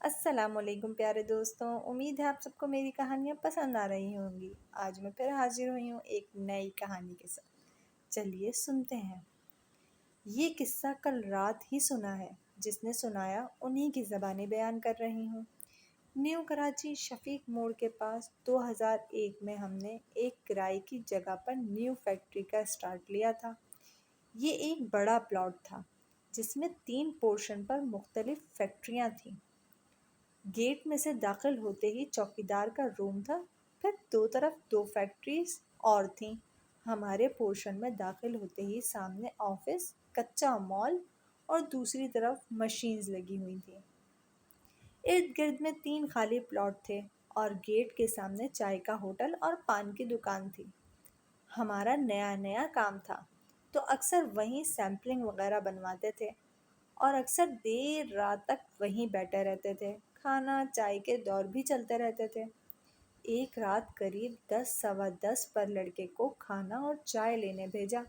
السلام علیکم پیارے دوستوں، امید ہے آپ سب کو میری کہانیاں پسند آ رہی ہوں گی۔ آج میں پھر حاضر ہوئی ہوں ایک نئی کہانی کے ساتھ۔ چلیے سنتے ہیں۔ یہ قصہ کل رات ہی سنا ہے، جس نے سنایا انہی کی زبانی بیان کر رہی ہوں۔ نیو کراچی شفیق موڑ کے پاس 2001 میں ہم نے ایک کرائے کی جگہ پر نیو فیکٹری کا اسٹارٹ لیا تھا۔ یہ ایک بڑا پلاٹ تھا جس میں 3 پورشن پر مختلف فیکٹریاں تھیں۔ گیٹ میں سے داخل ہوتے ہی چوکیدار کا روم تھا، پھر 2 طرف 2 فیکٹریز اور تھیں۔ ہمارے پورشن میں داخل ہوتے ہی سامنے آفس، کچا مال اور دوسری طرف مشینز لگی ہوئی تھیں۔ ارد گرد میں 3 خالی پلاٹ تھے اور گیٹ کے سامنے چائے کا ہوٹل اور پان کی دکان تھی۔ ہمارا نیا نیا کام تھا تو اکثر وہیں سیمپلنگ وغیرہ بنواتے تھے اور اکثر دیر رات تک وہیں بیٹھے رہتے تھے۔ کھانا چائے کے دور بھی چلتے رہتے تھے۔ ایک رات قریب 10 سوا 10 پر لڑکے کو کھانا اور چائے لینے بھیجا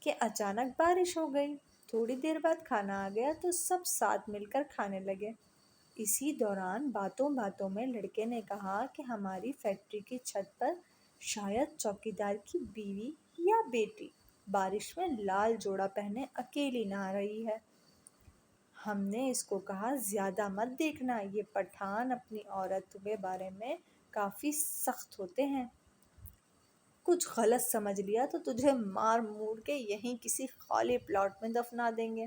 کہ اچانک بارش ہو گئی۔ تھوڑی دیر بعد کھانا آ گیا تو سب ساتھ مل کر کھانے لگے۔ اسی دوران باتوں باتوں میں لڑکے نے کہا کہ ہماری فیکٹری کی چھت پر شاید چوکیدار کی بیوی یا بیٹی بارش میں لال جوڑا پہنے اکیلی نہا رہی ہے۔ ہم نے اس کو کہا زیادہ مت دیکھنا، یہ پٹھان اپنی عورت کے بارے میں کافی سخت ہوتے ہیں۔ کچھ غلط سمجھ لیا تو تجھے مار مور کے یہیں کسی خالی پلاٹ میں دفنا دیں گے۔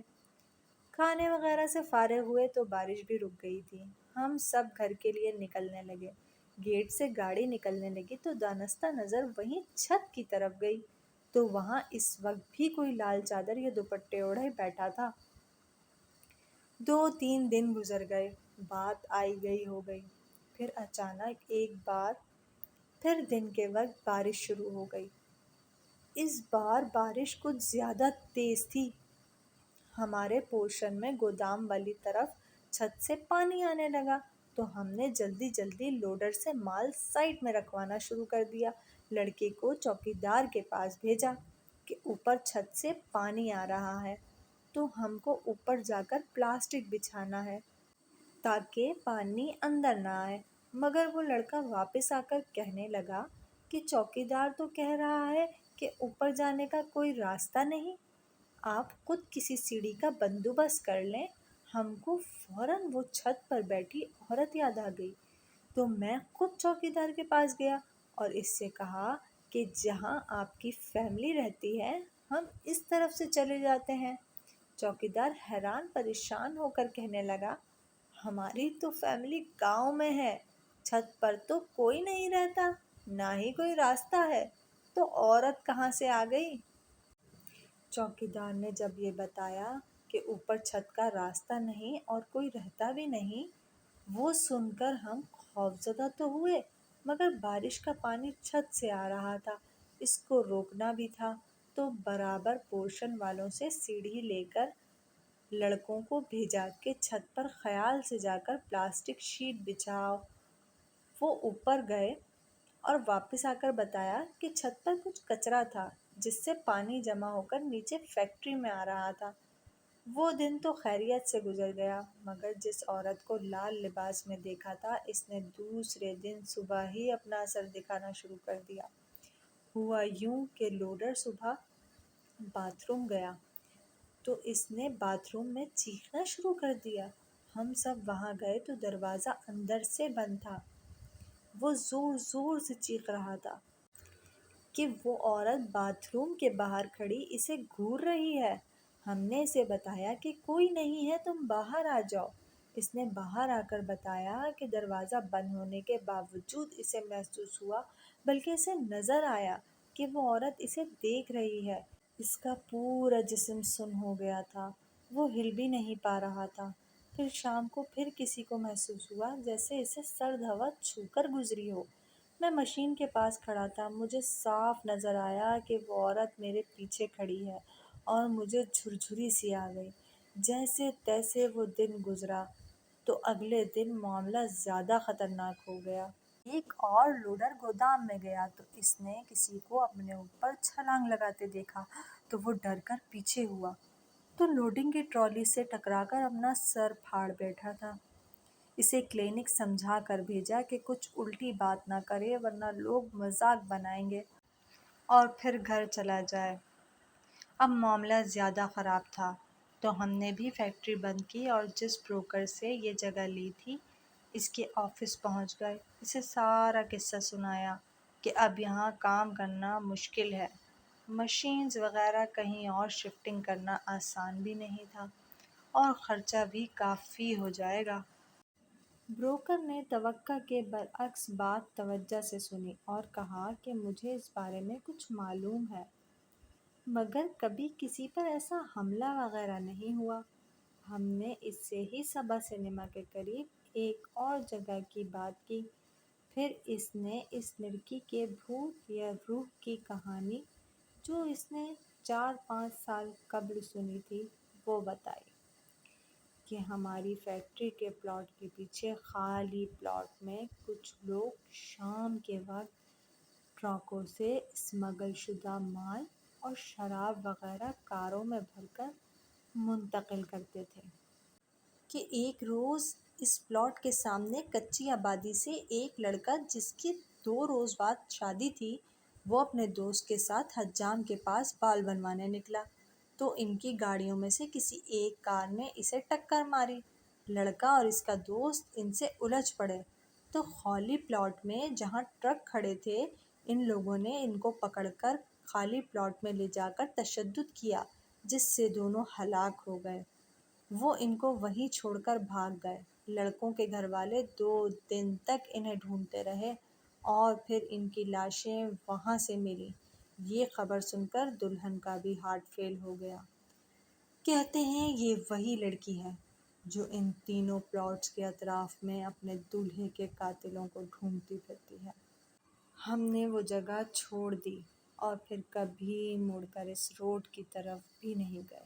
کھانے وغیرہ سے فارغ ہوئے تو بارش بھی رک گئی تھی۔ ہم سب گھر کے لیے نکلنے لگے۔ گیٹ سے گاڑی نکلنے لگی تو دانستہ نظر وہیں چھت کی طرف گئی تو وہاں اس وقت بھی کوئی لال چادر یا دوپٹے اوڑھے بیٹھا تھا۔ 2-3 دن گزر گئے، بات آئی گئی ہو گئی۔ پھر اچانک ایک بار پھر دن کے وقت بارش شروع ہو گئی۔ اس بار بارش کچھ زیادہ تیز تھی۔ ہمارے پورشن میں گودام والی طرف چھت سے پانی آنے لگا تو ہم نے جلدی جلدی لوڈر سے مال سائٹ میں رکھوانا شروع کر دیا۔ لڑکے کو چوکیدار کے پاس بھیجا کہ اوپر چھت سے پانی آ رہا ہے تو ہم کو اوپر جا کر پلاسٹک بچھانا ہے تاکہ پانی اندر نہ آئے۔ مگر وہ لڑکا واپس آ کر کہنے لگا کہ چوکیدار تو کہہ رہا ہے کہ اوپر جانے کا کوئی راستہ نہیں، آپ خود کسی سیڑھی کا بندوبست کر لیں۔ ہم کو فوراً وہ چھت پر بیٹھی عورت یاد آ گئی تو میں خود چوکیدار کے پاس گیا اور اس سے کہا کہ جہاں آپ کی فیملی رہتی ہے ہم اس طرف سے چلے جاتے ہیں۔ چوکیدار حیران پریشان ہو کر کہنے لگا، ہماری تو فیملی گاؤں میں ہے، چھت پر تو کوئی نہیں رہتا، نہ ہی کوئی راستہ ہے، تو عورت کہاں سے آ گئی؟ چوکیدار نے جب یہ بتایا کہ اوپر چھت کا راستہ نہیں اور کوئی رہتا بھی نہیں، وہ سن کر ہم خوفزدہ تو ہوئے، مگر بارش کا پانی چھت سے آ رہا تھا، اس کو روکنا بھی تھا، تو برابر پورشن والوں سے سیڑھی لے کر لڑکوں کو بھیجا کہ چھت پر خیال سے جا کر پلاسٹک شیٹ بچھاؤ۔ وہ اوپر گئے اور واپس آ کر بتایا کہ چھت پر کچھ کچرا تھا جس سے پانی جمع ہو کر نیچے فیکٹری میں آ رہا تھا۔ وہ دن تو خیریت سے گزر گیا، مگر جس عورت کو لال لباس میں دیکھا تھا اس نے دوسرے دن صبح ہی اپنا اثر دکھانا شروع کر دیا۔ ہوا یوں کہ لوڈر صبح باتھ روم گیا تو اس نے باتھ روم میں چیخنا شروع کر دیا۔ ہم سب وہاں گئے تو دروازہ اندر سے بند تھا۔ وہ زور زور سے چیخ رہا تھا کہ وہ عورت باتھ روم کے باہر کھڑی اسے گھور رہی ہے۔ ہم نے اسے بتایا کہ کوئی نہیں ہے، تم باہر آ جاؤ۔ اس نے باہر آ کر بتایا کہ دروازہ بند ہونے کے باوجود اسے محسوس ہوا، بلکہ اسے نظر آیا کہ وہ عورت اسے دیکھ رہی ہے۔ اس کا پورا جسم سن ہو گیا تھا، وہ ہل بھی نہیں پا رہا تھا۔ پھر شام کو پھر کسی کو محسوس ہوا جیسے اسے سرد ہوا چھو کر گزری ہو۔ میں مشین کے پاس کھڑا تھا، مجھے صاف نظر آیا کہ وہ عورت میرے پیچھے کھڑی ہے اور مجھے جھرجھری سی آ گئی۔ جیسے تیسے وہ دن گزرا تو اگلے دن معاملہ زیادہ خطرناک ہو گیا۔ ایک اور لوڈر گودام میں گیا تو اس نے کسی کو اپنے اوپر چھلانگ لگاتے دیکھا تو وہ ڈر کر پیچھے ہوا تو لوڈنگ کی ٹرالی سے ٹکرا کر اپنا سر پھاڑ بیٹھا تھا۔ اسے کلینک سمجھا کر بھیجا کہ کچھ الٹی بات نہ کرے ورنہ لوگ مذاق بنائیں گے، اور پھر گھر چلا جائے۔ اب معاملہ زیادہ خراب تھا تو ہم نے بھی فیکٹری بند کی اور جس بروکر سے یہ جگہ لی تھی اس کے آفس پہنچ گئے۔ اسے سارا قصہ سنایا کہ اب یہاں کام کرنا مشکل ہے، مشینز وغیرہ کہیں اور شفٹنگ کرنا آسان بھی نہیں تھا، اور خرچہ بھی کافی ہو جائے گا۔ بروکر نے توقع کے برعکس بات توجہ سے سنی اور کہا کہ مجھے اس بارے میں کچھ معلوم ہے، مگر کبھی کسی پر ایسا حملہ وغیرہ نہیں ہوا۔ ہم نے اس سے ہی صبا سنیما کے قریب ایک اور جگہ کی بات کی۔ پھر اس نے اس لڑکی کے بھوت یا روح کی کہانی جو اس نے 4-5 سال قبل سنی تھی وہ بتائی، کہ ہماری فیکٹری کے پلاٹ کے پیچھے خالی پلاٹ میں کچھ لوگ شام کے وقت ٹرکوں سے اسمگل شدہ مال اور شراب وغیرہ کاروں میں بھر کر منتقل کرتے تھے، کہ ایک روز اس پلاٹ کے سامنے کچی آبادی سے ایک لڑکا جس کی 2 روز بعد شادی تھی، وہ اپنے دوست کے ساتھ حجام کے پاس بال بنوانے نکلا تو ان کی گاڑیوں میں سے کسی ایک کار نے اسے ٹکر ماری۔ لڑکا اور اس کا دوست ان سے الجھ پڑے تو خالی پلاٹ میں جہاں ٹرک کھڑے تھے ان لوگوں نے ان کو پکڑ کر خالی پلاٹ میں لے جا کر تشدد کیا، جس سے دونوں ہلاک ہو گئے۔ وہ ان کو وہیں چھوڑ کر بھاگ گئے۔ لڑکوں کے گھر والے 2 دن تک انہیں ڈھونڈتے رہے اور پھر ان کی لاشیں وہاں سے ملیں۔ یہ خبر سن کر دلہن کا بھی ہارٹ فیل ہو گیا۔ کہتے ہیں یہ وہی لڑکی ہے جو ان تینوں پلاٹس کے اطراف میں اپنے دولہے کے قاتلوں کو ڈھونڈتی پھرتی ہے۔ ہم نے وہ جگہ چھوڑ دی اور پھر کبھی مڑ کر اس روڈ کی طرف بھی نہیں گئے۔